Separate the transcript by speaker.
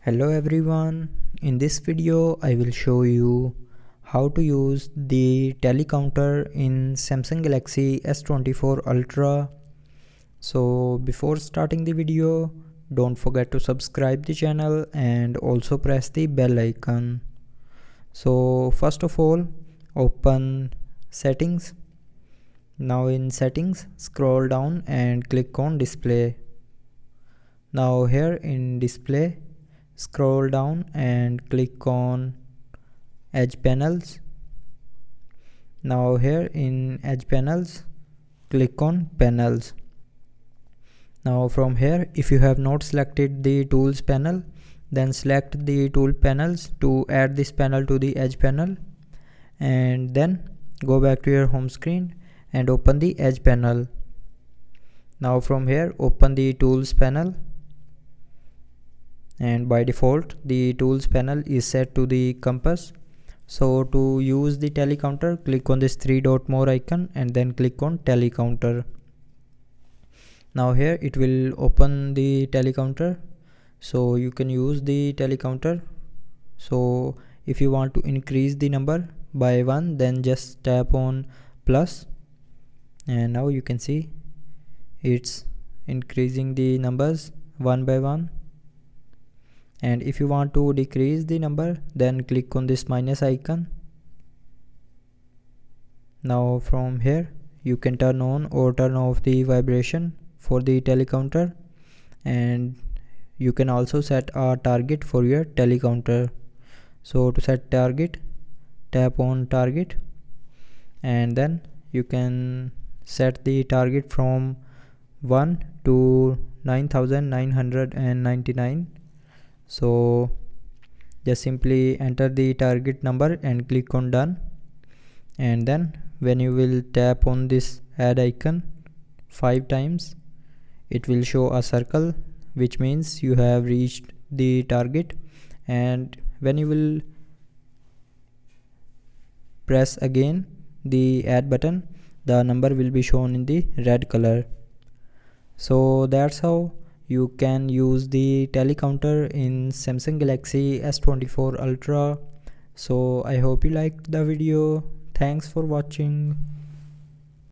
Speaker 1: Hello everyone, in this video I will show you how to use the telecounter in Samsung Galaxy S24 Ultra. So before starting the video, don't forget to subscribe the channel and also press the bell icon. So first of all, open settings. Now in settings, scroll down and click on display. Now here in display, scroll down and click on edge panels. Now here in edge panels, click on panels. Now from here, if you have not selected the tools panel, then select the tool panels to add this panel to the edge panel, and then go back to your home screen and open the edge panel. Now from here, open the tools panel, and by default the tools panel is set to the compass. So to use the telecounter, click on this three dot more icon and then click on telecounter. Now here it will open the telecounter, so you can use the telecounter. So if you want to increase the number by 1, then just tap on plus, and now you can see it's increasing the numbers one by one. And if you want to decrease the number, then click on this minus icon. Now from here you can turn on or turn off the vibration for the telecounter, and you can also set a target for your telecounter. So to set target, tap on target, and then you can set the target from 1 to 9999. So just simply enter the target number and click on done, and then when you will tap on this add icon 5 times, it will show a circle, which means you have reached the target. And when you will press again the add button, the number will be shown in the red color. So that's how you can use the telecounter in Samsung Galaxy S24 Ultra. So I hope you liked the video. Thanks for watching.